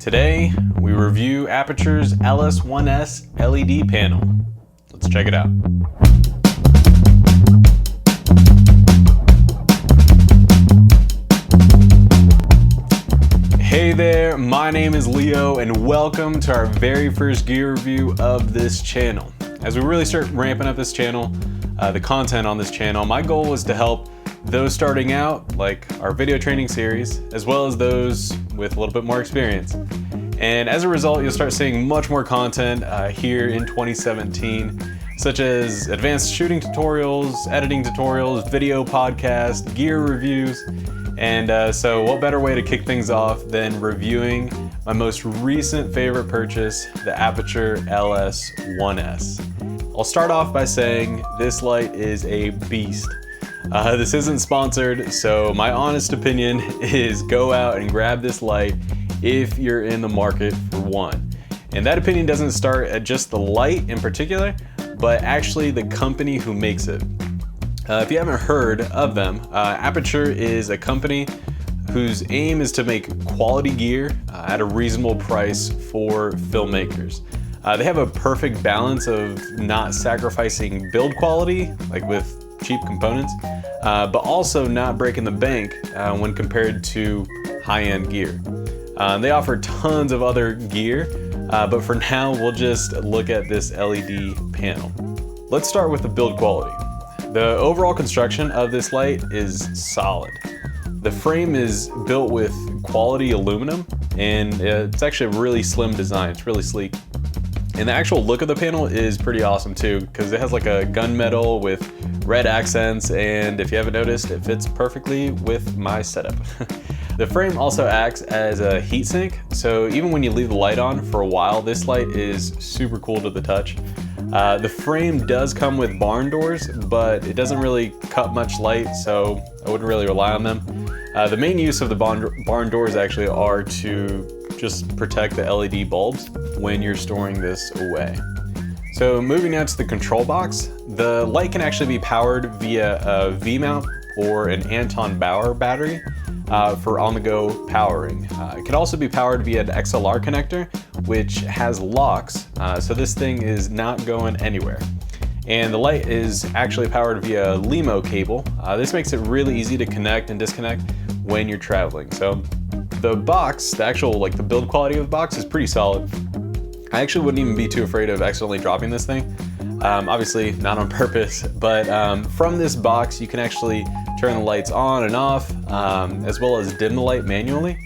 Today, we review Aputure's LS1S LED panel. Let's check it out. Hey there, my name is Leo and welcome to our very first gear review of this channel. As we really start ramping up this channel, the content on this channel, my goal was to help those starting out, like our video training series, as well as those with a little bit more experience. And as a result, you'll start seeing much more content here in 2017, such as advanced shooting tutorials, editing tutorials, video podcasts, gear reviews. And so what better way to kick things off than reviewing my most recent favorite purchase, the Aputure LS1S. I'll start off by saying this light is a beast. This isn't sponsored, so my honest opinion is go out and grab this light if you're in the market for one. And that opinion doesn't start at just the light in particular, but actually the company who makes it. If you haven't heard of them, Aputure is a company whose aim is to make quality gear at a reasonable price for filmmakers. They have a perfect balance of not sacrificing build quality, like with cheap components, but also not breaking the bank when compared to high-end gear. They offer tons of other gear, but for now we'll just look at this LED panel. Let's start with the build quality. The overall construction of this light is solid. The frame is built with quality aluminum, and it's actually a really slim design. It's really sleek. And the actual look of the panel is pretty awesome too, because it has like a gunmetal with red accents, and if you haven't noticed, it fits perfectly with my setup. The frame also acts as a heatsink, so even when you leave the light on for a while, this light is super cool to the touch. The frame does come with barn doors, but it doesn't really cut much light, so I wouldn't really rely on them. The main use of the barn doors actually are to just protect the LED bulbs when you're storing this away. So moving now to the control box, the light can actually be powered via a V-mount or an Anton Bauer battery for on-the-go powering. It can also be powered via an XLR connector, which has locks, so this thing is not going anywhere. And the light is actually powered via a LEMO cable. This makes it really easy to connect and disconnect when you're traveling. So the box, the build quality of the box is pretty solid. I actually wouldn't even be too afraid of accidentally dropping this thing. Obviously not on purpose, but from this box you can actually turn the lights on and off, as well as dim the light manually.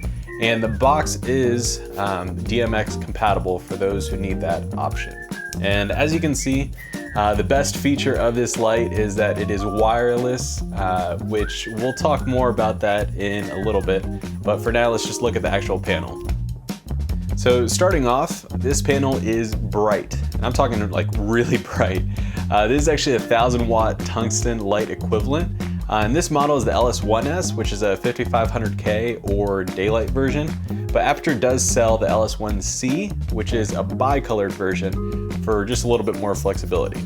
And the box is DMX compatible for those who need that option. And as you can see, the best feature of this light is that it is wireless, which we'll talk more about that in a little bit. But for now, let's just look at the actual panel. So starting off, this panel is bright. And I'm talking like really bright. This is actually a 1,000-watt tungsten light equivalent. And this model is the LS1S, which is a 5500K or daylight version. But Aputure does sell the LS1C, which is a bi-colored version for just a little bit more flexibility.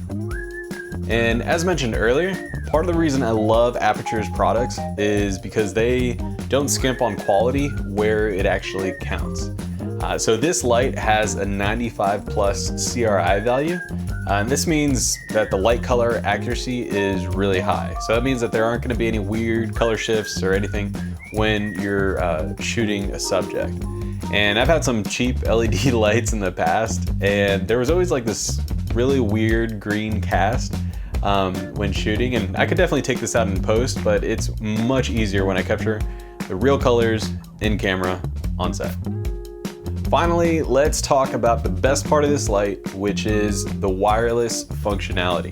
And as mentioned earlier, part of the reason I love Aputure's products is because they don't skimp on quality where it actually counts. So this light has a 95 plus CRI value, and this means that the light color accuracy is really high. So that means that there aren't going to be any weird color shifts or anything when you're shooting a subject. And I've had some cheap LED lights in the past, and there was always like this really weird green cast when shooting, and I could definitely take this out in post, but it's much easier when I capture the real colors in camera on set. Finally, let's talk about the best part of this light, which is the wireless functionality.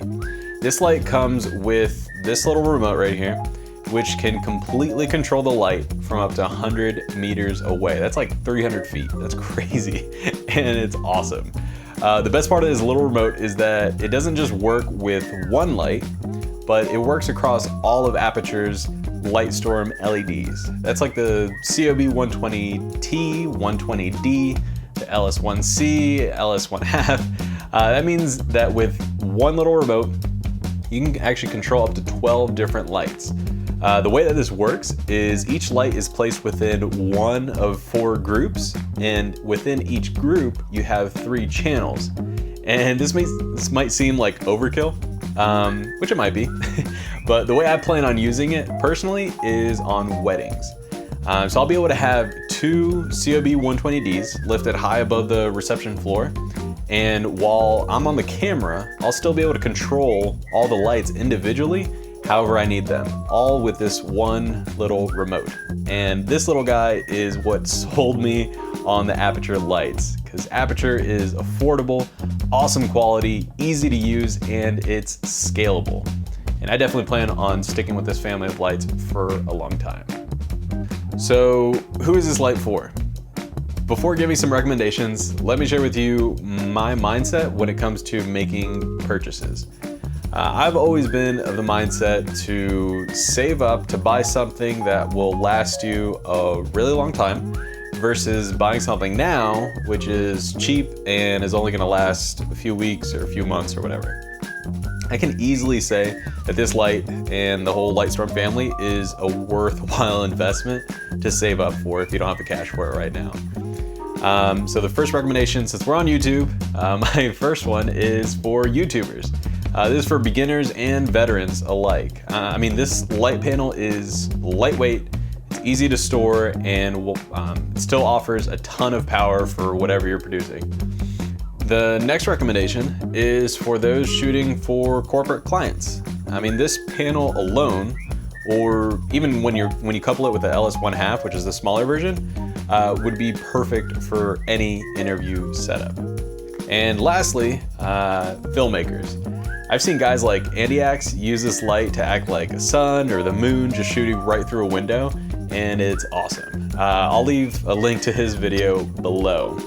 This light comes with this little remote right here, which can completely control the light from up to 100 meters away. That's like 300 feet. That's crazy, and it's awesome. The best part of this little remote is that it doesn't just work with one light, but it works across all of Aputure's Light Storm LEDs. That's like the COB120T, 120D, the LS1C, LS1F. That means that with one little remote, you can actually control up to 12 different lights. The way that this works is each light is placed within one of 4 groups, and within each group you have 3 channels. And this might seem like overkill, which it might be, but the way I plan on using it personally is on weddings. So I'll be able to have 2 COB 120Ds lifted high above the reception floor, and while I'm on the camera, I'll still be able to control all the lights individually however I need them, all with this one little remote. And this little guy is what sold me on the Aputure lights, because Aputure is affordable, awesome quality, easy to use, and it's scalable. And I definitely plan on sticking with this family of lights for a long time. So who is this light for? Before giving some recommendations, let me share with you my mindset when it comes to making purchases. I've always been of the mindset to save up to buy something that will last you a really long time versus buying something now, which is cheap and is only gonna last a few weeks or a few months or whatever. I can easily say that this light and the whole Light Storm family is a worthwhile investment to save up for if you don't have the cash for it right now. So the first recommendation, since we're on YouTube, my first one is for YouTubers. This is for beginners and veterans alike. I mean, this light panel is lightweight, it's easy to store, and it still offers a ton of power for whatever you're producing. The next recommendation is for those shooting for corporate clients. I mean, this panel alone, or even when you couple it with the LS1S, which is the smaller version, would be perfect for any interview setup. And lastly, Filmmakers. I've seen guys like Andy use this light to act like a sun or the moon just shooting right through a window, and it's awesome. I'll leave a link to his video below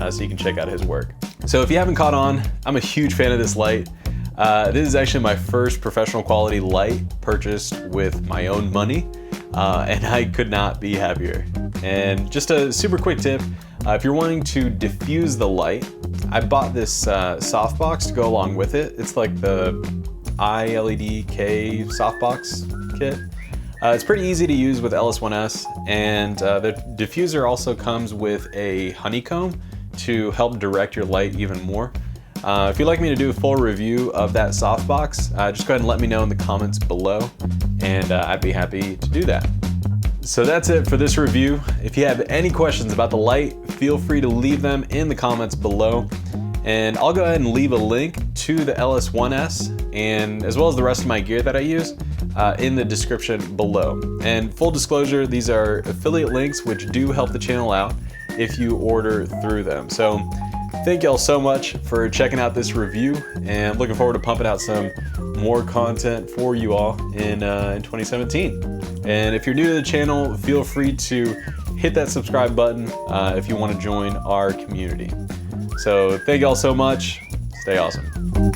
so you can check out his work. So if you haven't caught on, I'm a huge fan of this light. This is actually my first professional quality light purchased with my own money, and I could not be happier. And just a super quick tip, if you're wanting to diffuse the light, I bought this softbox to go along with it. It's like the iLED-K softbox kit. It's pretty easy to use with LS1S, and the diffuser also comes with a honeycomb to help direct your light even more. If you'd like me to do a full review of that softbox, just go ahead and let me know in the comments below, and I'd be happy to do that. So that's it for this review. If you have any questions about the light, feel free to leave them in the comments below. And I'll go ahead and leave a link to the LS1S and as well as the rest of my gear that I use in the description below. And full disclosure, these are affiliate links which do help the channel out if you order through them. So thank y'all so much for checking out this review, and I'm looking forward to pumping out some more content for you all in 2017. And if you're new to the channel, feel free to hit that subscribe button if you want to join our community. So thank y'all so much. Stay awesome.